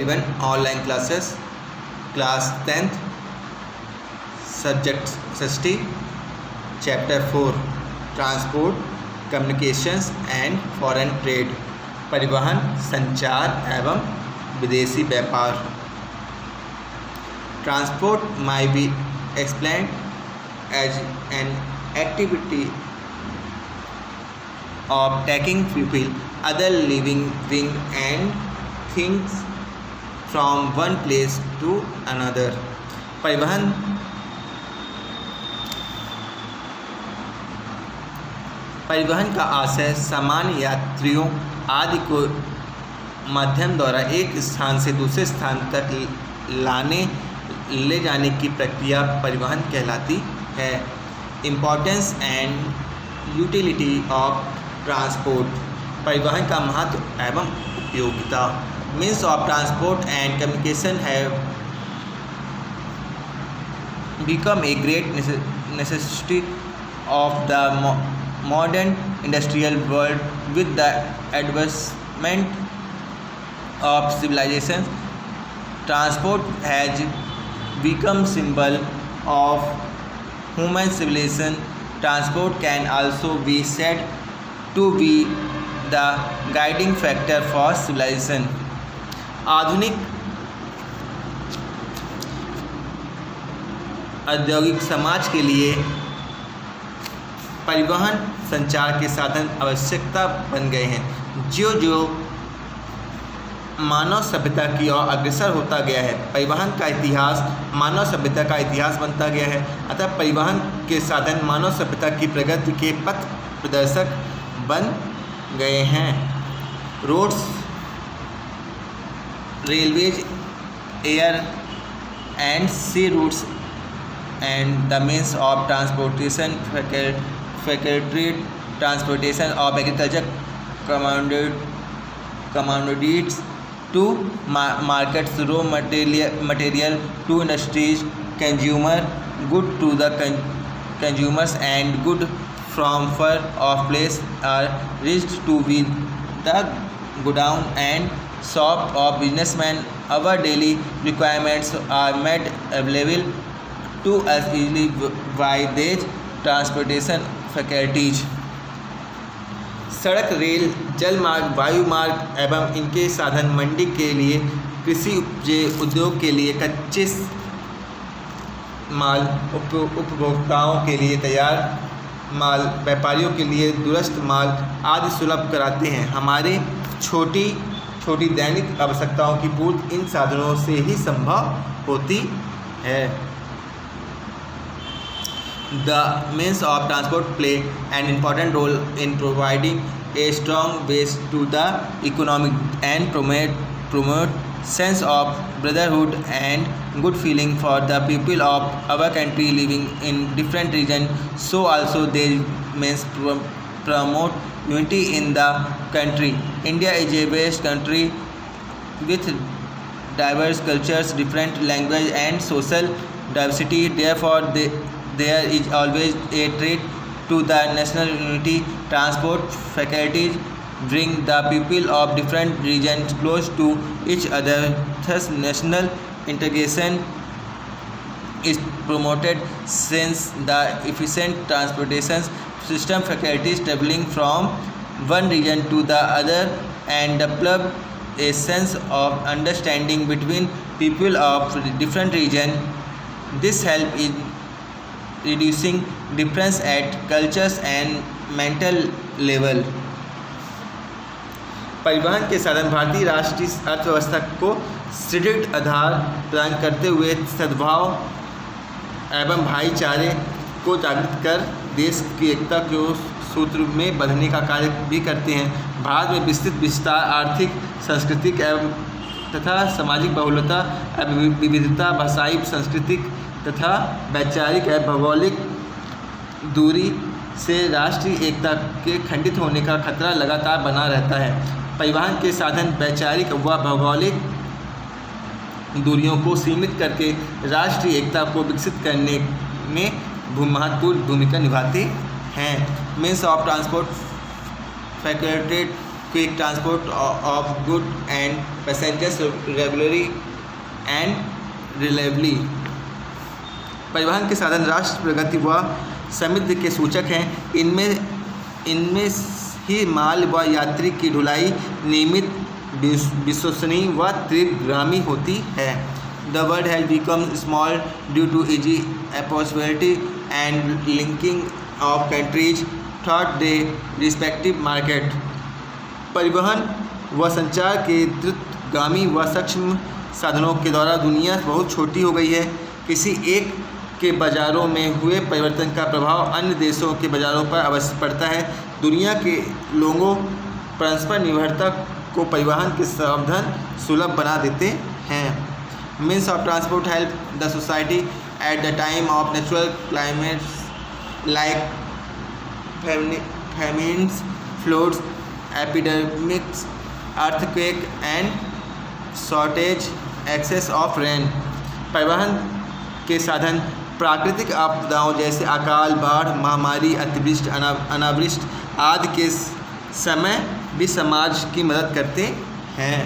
11 online classes, class 10th subject 60, chapter 4 transport, communications and foreign trade, परिवहन, संचार एवं विदेशी व्यापार। Transport might be explained as an activity of taking people, other living beings and things from one place to another। परिवहन का आशय सामान, यात्रियों आदि को माध्यम द्वारा एक स्थान से दूसरे स्थान तक ले जाने की प्रक्रिया परिवहन कहलाती है। Importance and utility of transport, परिवहन का महत्व एवं उपयोगिता। Means of transport and communication have become a great necessity of the modern industrial world with the advancement of civilization. Transport has become symbol of human civilization. Transport can also be said to be the guiding factor for civilization. आधुनिक औद्योगिक समाज के लिए परिवहन संचार के साधन आवश्यकता बन गए हैं। जो मानव सभ्यता की ओर अग्रसर होता गया है, परिवहन का इतिहास मानव सभ्यता का इतिहास बनता गया है। अतः परिवहन के साधन मानव सभ्यता की प्रगति के पथ प्रदर्शक बन गए हैं। Roads, railways, air and sea routes and the means of transportation facilitate transportation of agriculture commodities to markets, raw material to industries, consumer good to the consumers, and good from far off place are reached to with the godown and shop of businessmen. Our daily requirements are made available to us easily by these transportation faculties. सड़क, rail, जल मार्ग, वायु मार्ग एवं इनके साधन मंडी के लिए, कृषि उद्योग के लिए, कच्चे माल, उपभोक्ताओं के लिए तैयार माल, व्यापारियों के लिए दूरस्थ माल आदि सुलभ कराते हैं। हमारे छोटी छोटी दैनिक आवश्यकताओं की पूर्ति इन साधनों से ही संभव होती है। The means of transport play an important role in providing a strong base to the economy and promote sense of brotherhood and good feeling for the people of our country living in different regions. So also they means promote unity in the country. India is a vast country with diverse cultures, different language and social diversity. Therefore there is always a threat to the national unity. Transport faculties bring the people of different regions close to each other. Thus national integration is promoted since the efficient transportation system faculties traveling from one region to the other and develop a sense of understanding between people of different regions. This help in reducing difference at cultures and mental level. परिवहन के साधन भारतीय राष्ट्रीय अर्थव्यवस्था को सुदृढ़ आधार प्रदान करते हुए सद्भाव एवं भाईचारे को जागृत कर देश की एकता को सूत्र में बंधने का कार्य भी करते हैं। भारत में विस्तृत विस्तार, आर्थिक, सांस्कृतिक एवं तथा सामाजिक बहुलता एवं विविधता, भाषाई, सांस्कृतिक तथा वैचारिक एवं भौगोलिक दूरी से राष्ट्रीय एकता के खंडित होने का खतरा लगातार बना रहता है। परिवहन के साधन वैचारिक व भौगोलिक दूरियों को सीमित करके राष्ट्रीय एकता को विकसित करने में महत्वपूर्ण भूमिका निभाते हैं। Means of transport facilitate quick transport of goods and passengers regularly and reliably। परिवहन के साधन राष्ट्र प्रगति व समृद्धि के सूचक हैं। इनमें ही माल व यात्री की ढुलाई नियमित, विश्वसनीय व तीव्रगामी होती है। The world has become small due to easy accessibility and linking of countries through their respective market। परिवहन व संचार के द्रुतगामी व सक्षम साधनों के द्वारा दुनिया बहुत छोटी हो गई है। किसी एक के बाज़ारों में हुए परिवर्तन का प्रभाव अन्य देशों के बाज़ारों पर अवश्य पड़ता है। दुनिया के लोगों परस्पर निर्भरता को परिवहन के साधन सुलभ बना देते हैं। Means of transport help the society at the time of natural climates like famines, floods, epidemics, earthquake and shortage, excess of rain। परिवहन के साधन प्राकृतिक आपदाओं जैसे अकाल, बाढ़, महामारी, अतिवृष्टि, अनावृष्टि आदि के समय भी समाज की मदद करते हैं।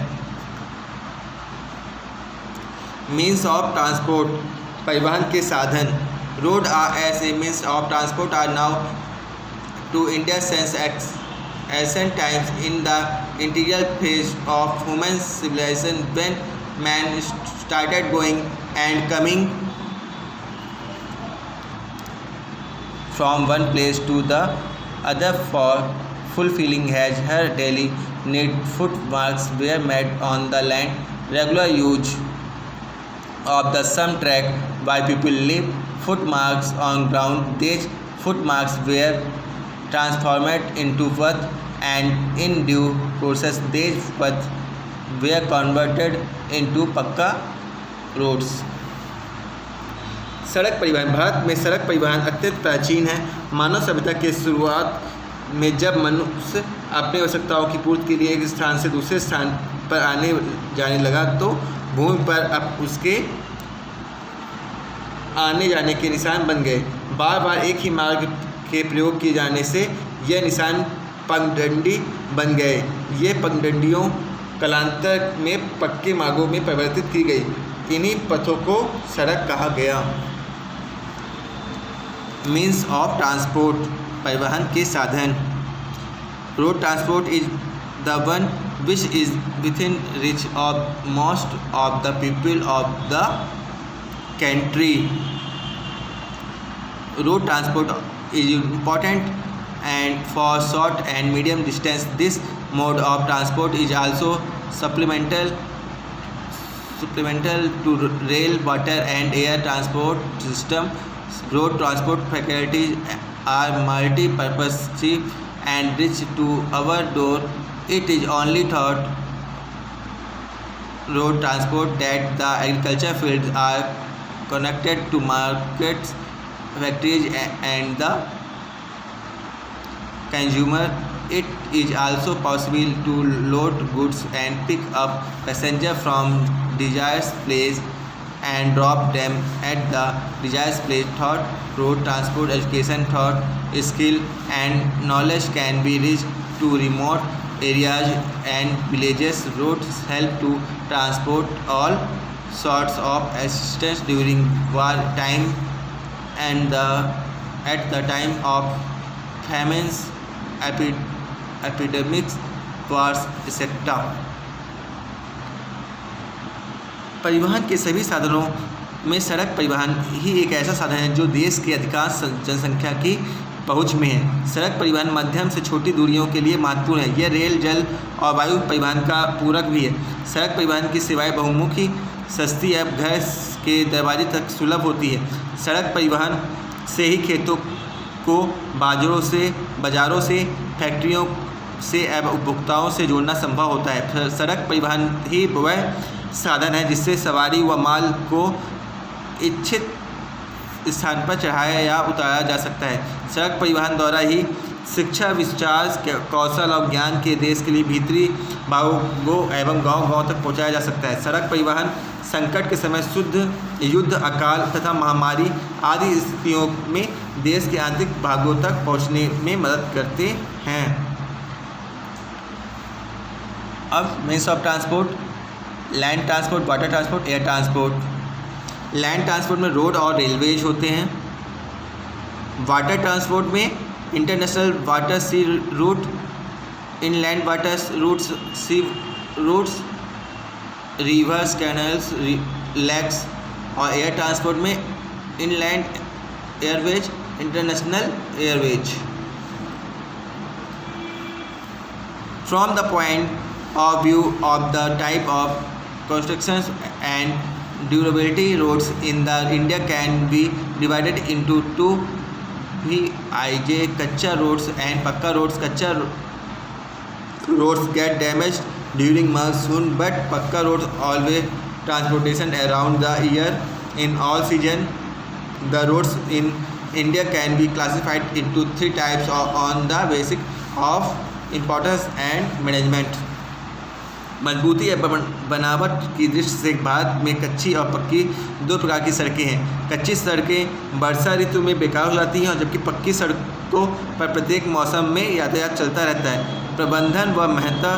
मीन्स ऑफ ट्रांसपोर्ट परिवहन के साधन। Road are as a means of transport are now to India since ancient times in the integral phase of human civilization when man started going and coming from one place to the other for fulfilling her daily need। Footmarks were made on the land, regular use of the some track by people live footmarks on ground। These footmarks were transformed into path and in due process these paths were converted into पक्का roads. सड़क परिवहन। भारत में सड़क परिवहन अत्यंत प्राचीन है। मानव सभ्यता के शुरुआत में जब मनुष्य अपनी आवश्यकताओं की पूर्ति के लिए एक स्थान से दूसरे स्थान पर आने जाने लगा तो भूमि पर अब उसके आने जाने के निशान बन गए। बार बार एक ही मार्ग के प्रयोग किए जाने से यह निशान पगडंडी बन गए। ये पगडंडियों कालांतर में पक्के मार्गों में परिवर्तित की गई। इन्हीं पथों को सड़क कहा गया। मीन्स ऑफ ट्रांसपोर्ट परिवहन के साधन। Road transport is the one which is within reach of most of the people of the country. Road transport is important and for short and medium distance। This mode of transport is also supplemental to rail, water and air transport system। Road transport facilities are multi-purpose and reach to our door। It is only thought road transport that the agriculture fields are connected to markets, factories and the consumer। It is also possible to load goods and pick up passengers from desired place and drop them at the desired place। Thought road transport education, thought skill and knowledge can be reached to remote areas and villages। Roads help to transport all sorts of assistance during war time and at the time of famines, epidemics, wars etc। परिवहन के सभी साधनों में सड़क परिवहन ही एक ऐसा साधन है जो देश के अधिकांश जनसंख्या की पहुंच में है। सड़क परिवहन मध्यम से छोटी दूरियों के लिए महत्वपूर्ण है। यह रेल, जल और वायु परिवहन का पूरक भी है। सड़क परिवहन की सेवाएं बहुमुखी, सस्ती एवं घर के दरवाजे तक सुलभ होती है। सड़क परिवहन से ही खेतों को बाज़ारों से, फैक्ट्रियों से एवं उपभोक्ताओं से जोड़ना संभव होता है। सड़क परिवहन ही वह साधन है जिससे सवारी व माल को इच्छित स्थान पर चढ़ाया या उतारा जा सकता है। सड़क परिवहन द्वारा ही शिक्षा, विचार, कौशल और ज्ञान के देश के लिए भीतरी भागों एवं गांव-गांव तक पहुंचाया जा सकता है। सड़क परिवहन संकट के समय युद्ध, अकाल तथा महामारी आदि स्थितियों में देश के आंतरिक भागों तक पहुंचने में मदद करते हैं। अब means of transport, land transport, water transport, air transport. Land transport में रोड और रेलवेज होते हैं। वाटर ट्रांसपोर्ट में international water sea route, inland water routes, sea routes, rivers, canals, lakes. और एयर ट्रांसपोर्ट में inland airways, international airways. From the point of view of the type of constructions and durability, roads in the India can be divided into two VIJ, kacha roads and pakka roads. Kacha roads get damaged during monsoon, but pakka roads always transportation around the year in all season. The roads in India can be classified into three types on the basis of importance and management. मजबूती या बनावट की दृष्टि से भारत में कच्ची और पक्की दो प्रकार की सड़कें हैं। कच्ची सड़कें वर्षा ऋतु में बेकार हो जाती हैं और जबकि पक्की सड़कों पर प्रत्येक मौसम में यातायात चलता रहता है। प्रबंधन व महत्ता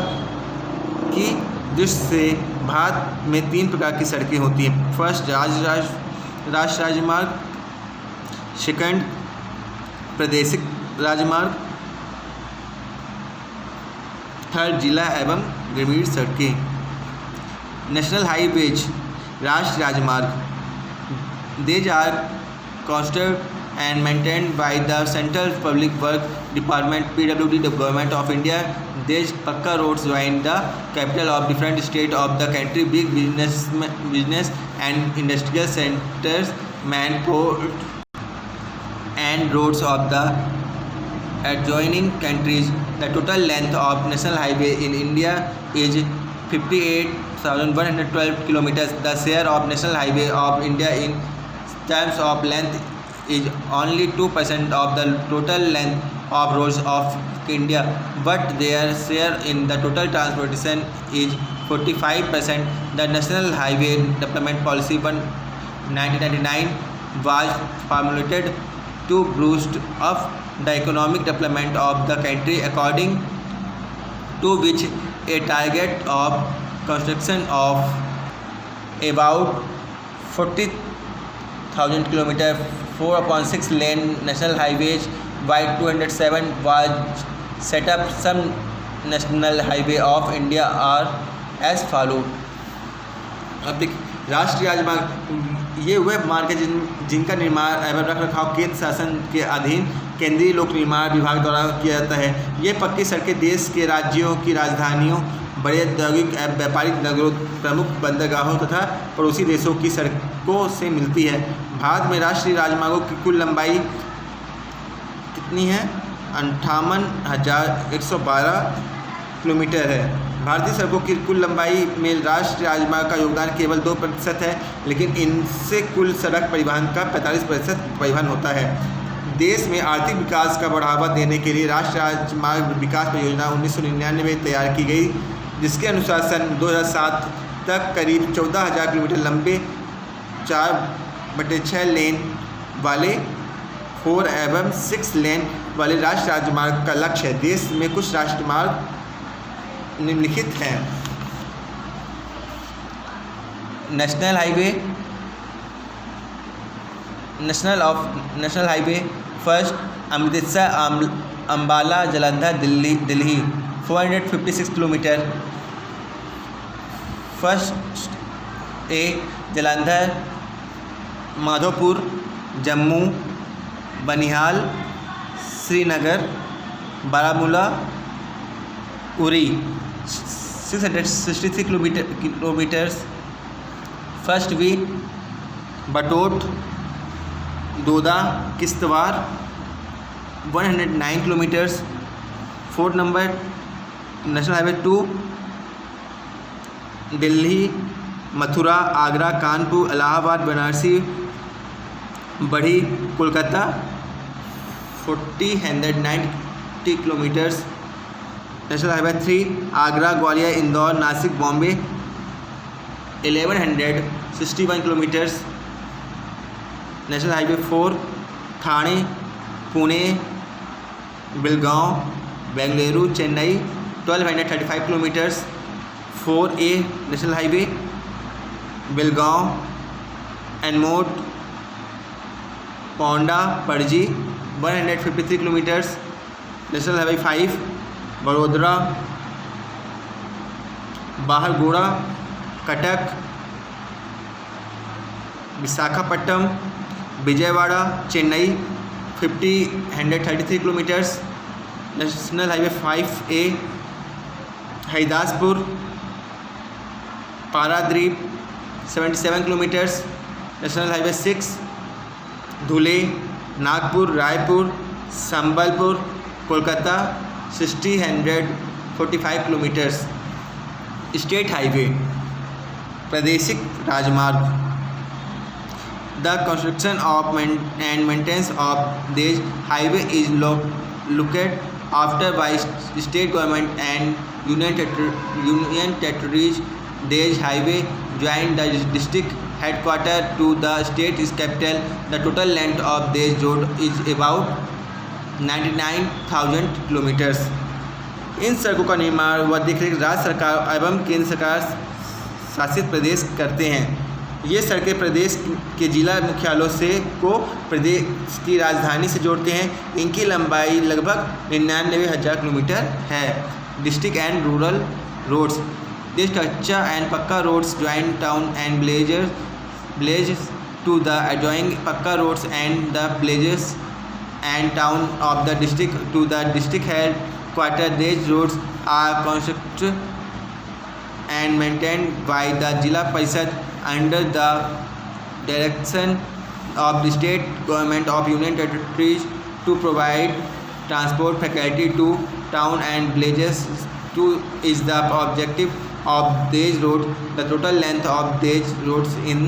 की दृष्टि से भारत में तीन प्रकार की सड़कें होती हैं। फर्स्ट राष्ट्रीय राजमार्ग, सेकंड प्रादेशिक राजमार्ग, थर्ड जिला एवं ग्रामीण सड़कें। नेशनल हाईवेज, राष्ट्रीय राजमार्ग। These are constructed and maintained by the central public work department PWD, the government of India. These pucca roads join the capital of different state of the country, big business and industrial centres, main port and roads of the adjoining countries. The total length of national highway in India is 58,112 kilometers. The share of national highway of India in terms of length is only 2% of the total length of roads of India, but their share in the total transportation is 45%. The National Highway Development Policy 1999 was formulated to boost up the economic development of the country, according to which a target of construction of about 40,000 km 4/6 lane national highways by 207 was set up. Some national highway of India are as follows. अब देखिए, राष्ट्रीय राजमार्ग ये वे मार्ग है जिनका निर्माण एवं रख रखाव केंद्र शासन के अधीन केंद्रीय लोक निर्माण विभाग द्वारा किया जाता है। ये पक्की सड़कें देश के राज्यों की राजधानियों, बड़े औद्योगिक एवं व्यापारिक नगरों, प्रमुख बंदरगाहों तथा पड़ोसी देशों की सड़कों से मिलती है। भारत में राष्ट्रीय राजमार्गों की कुल लंबाई कितनी है? 58,112 किलोमीटर है। भारतीय सड़कों की कुल लंबाई में राष्ट्रीय राजमार्ग का योगदान केवल 2% है, लेकिन इनसे कुल सड़क परिवहन का 45% परिवहन होता है। देश में आर्थिक विकास का बढ़ावा देने के लिए राष्ट्रीय राजमार्ग विकास परियोजना 1999 में तैयार की गई, जिसके अनुसार सन 2007 तक करीब 14,000 किलोमीटर लंबे 4/6 लेन वाले 4 एवं 6 लेन वाले राष्ट्रीय राजमार्ग का लक्ष्य है। देश में कुछ राष्ट्रमार्ग निम्नलिखित हैं। National highway, national highway first Amritsar Ambala Jalandhar Delhi 456 kilometre. First A Jalandhar Madhopur Jammu Banihal Srinagar Baramulla Uri 663 kilometres. First V Batote Doda Kishtwar 109 kilometres. Fourth number national highway 2 Delhi Mathura Agra Kanpur Allahabad Banarasi Barhi Kolkata 190 kilometres. National highway 3 Agra Gwalior Indore Nashik Bombay 1161 kilometres. National highway 4 Thane Pune Belgaum Bengaluru Chennai 1235 kilometres. 4A national highway Belgaum Anmod Ponda Panaji 153 kilometres, national highway 5 Vadodara Baharagora Cuttack Visakhapatnam Vijayawada Chennai 133 kilometres, national highway 5A Haridaspur Paradip 77 kilometres, national highway 6 Dhule Nagpur Raipur Sambalpur Kolkata 645 kilometres. State highway प्रादेशिक राजमार्ग the construction of and maintenance of this highway is looked after by state government and union territories. This highway joined the district headquarters to the state capital. The total length of this road is about 99,000 kilometres. इन सड़कों का निर्माण व देखरेख राज्य सरकार एवं केंद्र सरकार शासित प्रदेश करते हैं। ये सड़कें प्रदेश के जिला मुख्यालयों से को प्रदेश की राजधानी से जोड़ते हैं। इनकी लंबाई लगभग 99,000 किलोमीटर है। District and rural roads this kachcha and pakka roads join town and villages to the adjoining pakka roads and the villages and town of the district to the district headquarter. These roads are constructed and maintained by the Jila Parishad under the direction of the state government of union territories to provide transport facility to town and villages. To is the objective of these roads. The total length of these roads in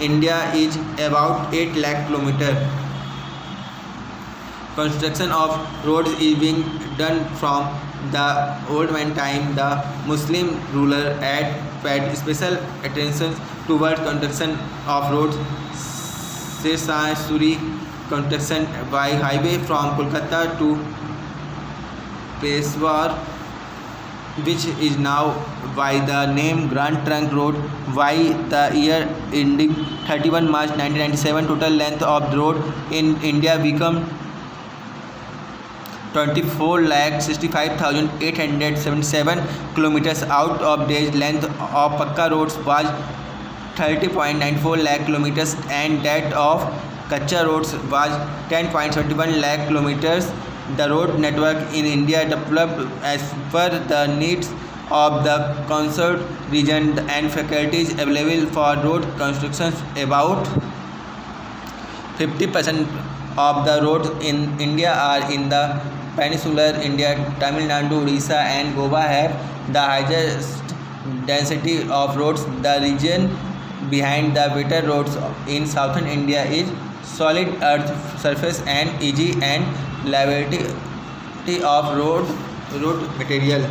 India is about 8 lakh kilometers. Construction of roads is being done from the old man time. The Muslim ruler had paid special attention towards construction of roads. Sher Suri construction by highway from Kolkata to Peshawar, which is now by the name Grand Trunk Road. By the year ending 31 March 1997, total length of the road in India become 24,65,877 kilometers. Out of this length of Pakka roads was 30.94 lakh kilometers and that of Kacha roads was 10.71 lakh kilometers. The road network in India developed as per the needs of the concerned region and facilities available for road construction. About 50% of the roads in India are in the peninsular India. Tamil Nadu, Odisha and Goa have the highest density of roads. The region behind the better roads in southern India is solid earth surface and easy and liability of road material.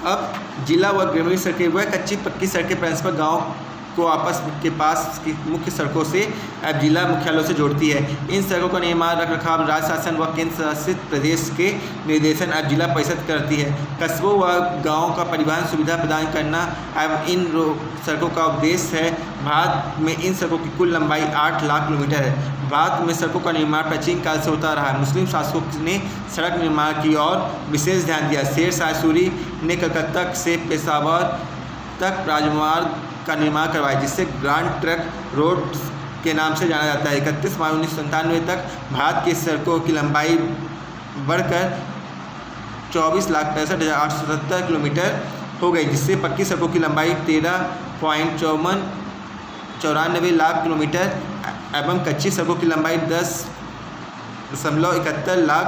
अब जिला व ग्रामीण सड़कें व कच्ची पक्की सड़कें परस्पर गांव को आपस के पास की मुख्य सड़कों से अब जिला मुख्यालयों से जोड़ती है। इन सड़कों का निर्माण रखरखाव राज्य शासन व केंद्र शासित प्रदेश के निर्देशन अब जिला परिषद करती है। कस्बों व गाँवों का परिवहन सुविधा प्रदान करना अब इन सड़कों का उद्देश्य है। भारत में इन सड़कों की कुल लंबाई 8 लाख किलोमीटर है। भारत में सड़कों का निर्माण प्राचीन काल से होता रहा है। मुस्लिम शासकों ने सड़क निर्माण की ओर विशेष ध्यान दिया। शेर शाह सूरी ने कलकत्ता से पेशावर तक राजमार्ग का निर्माण करवाया जिससे ग्रांड ट्रंक रोड के नाम से जाना जाता है। 31 मार्च 1997 तक भारत की सड़कों की लंबाई बढ़कर 24,63,877 किलोमीटर हो गई जिससे पक्की सड़कों की लंबाई 13.94 लाख किलोमीटर एवं कच्ची सड़कों की लंबाई 10.71 लाख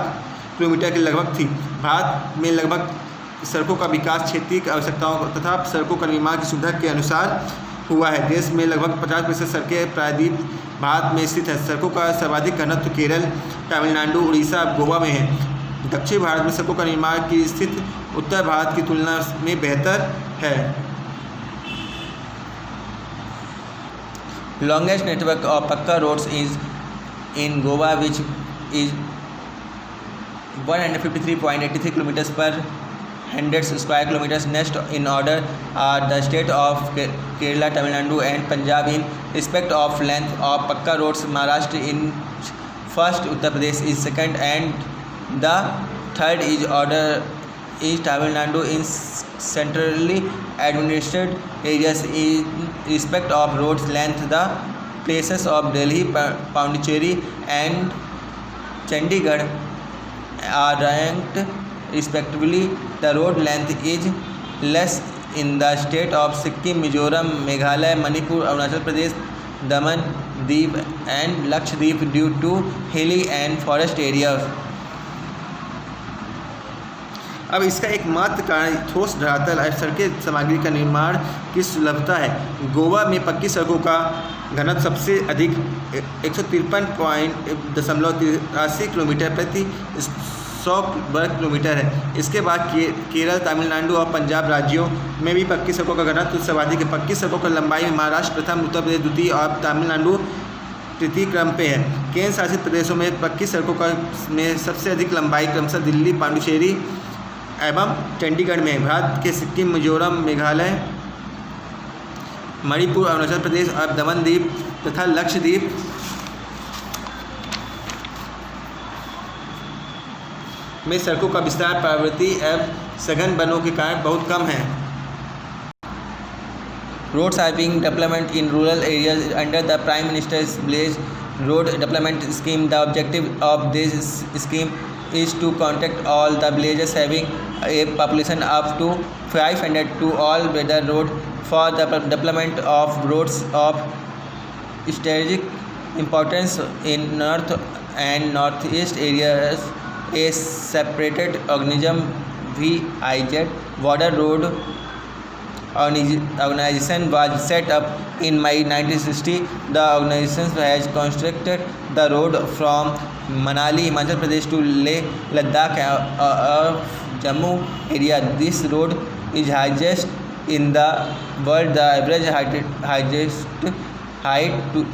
किलोमीटर के लगभग थी। भारत में लगभग सड़कों का विकास क्षेत्रीय आवश्यकताओं तथा सड़कों का निर्माण की सुविधा के अनुसार हुआ है। देश में लगभग 50% सड़कें प्रायद्वीप भारत में स्थित है। सड़कों का सर्वाधिक घनत्व केरल, तमिलनाडु, उड़ीसा, गोवा में है। दक्षिण भारत में सड़कों का निर्माण की स्थिति उत्तर भारत की तुलना में बेहतर है। Longest network of pucca roads is in Goa 153.83 kilometers per 100 square kilometers. Next in order are the state of Kerala, Tamil Nadu and Punjab in respect of length of Pakka roads. Maharashtra in first, Uttar Pradesh is second, and the third is Tamil Nadu in centrally administered areas. In respect of roads length, the places of Delhi, Pondicherry and Chandigarh are ranked respectively. The road length is less in the state of Sikkim, Mizoram, Meghalaya, Manipur, Arunachal Pradesh, Daman, Diu and Lakshadweep due to hilly and forest areas. अब इसका एकमात्र कारण ठोस धरातल सड़कें सामग्री का निर्माण की सुलभता है। गोवा में पक्की सड़कों का घनत्व सबसे अधिक 153.83 किलोमीटर प्रति 100 वर्ग किलोमीटर है। इसके बाद केरल, तमिलनाडु और पंजाब राज्यों में भी पक्की सड़कों का घनत्व सर्वाधिक है। पक्की सड़कों की लंबाई में महाराष्ट्र प्रथम, उत्तर प्रदेश द्वितीय और तमिलनाडु तृतीय क्रम पे है। केंद्र शासित प्रदेशों में पक्की सड़कों का में सबसे अधिक लंबाई क्रमशः दिल्ली, पांडुचेरी एवं चंडीगढ़ में। भारत के सिक्किम, मिजोरम, मेघालय, मणिपुर, अरुणाचल प्रदेश और दमन द्वीप तथा लक्षद्वीप में सड़कों का विस्तार पर्वतीय एवं सघन वनों के कारण बहुत कम है। Roads are being developed in rural areas under the Prime Minister's Village Road Development Scheme. The objective of this scheme is to contact all the villages having a population up to 500 to all weather road for the development of roads of strategic importance in north and northeast areas. A separated organism VIZ Border Road organization was set up in May 1960. The organization has constructed the road from Manali, Himachal Pradesh to Leh Ladakh of Jammu area. This road is highest in the world. The average highest height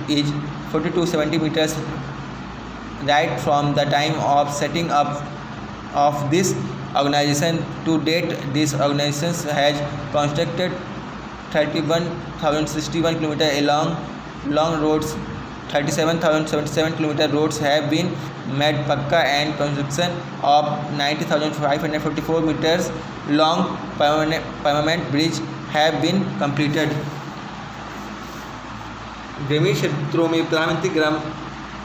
is 42 centimeters. Right from the time of setting up of this organization to date, this organization has constructed 31,061 km along long roads. 37,077 km roads have been made pakka and construction of 90,554 meters long permanent bridge have been completed. ग्रामीण क्षेत्रों में प्रधानमंत्री ग्राम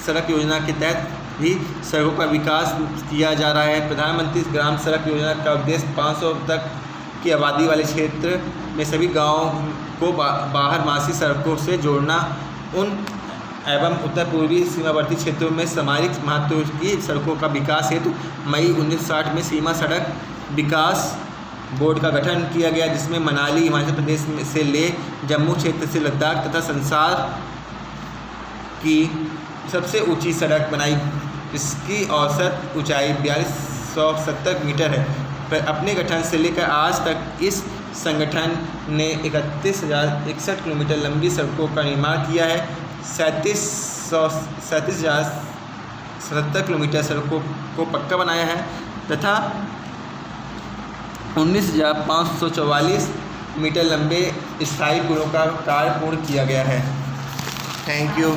सड़क योजना के तहत भी सड़कों का विकास किया जा रहा है। प्रधानमंत्री ग्राम सड़क योजना का उद्देश्य 500 तक की आबादी वाले क्षेत्र में सभी गांवों को बाहर मासी सड़कों से जोड़ना, उन एवं उत्तर पूर्वी सीमावर्ती क्षेत्रों में सामरिक महत्व की सड़कों का विकास हेतु मई 1960 में सीमा सड़क विकास बोर्ड का गठन किया गया, जिसमें मनाली, हिमाचल प्रदेश से ले जम्मू क्षेत्र से लद्दाख तथा संसार की सबसे ऊंची सड़क बनाई। इसकी औसत ऊंचाई 4270 मीटर है। अपने गठन से लेकर आज तक इस संगठन ने 31,061 किलोमीटर लंबी सड़कों का निर्माण किया है। 37,077 किलोमीटर सड़कों को पक्का बनाया है तथा 19,544 मीटर लंबे स्थायी पुलों का कार्य पूर्ण किया गया है। Thank you.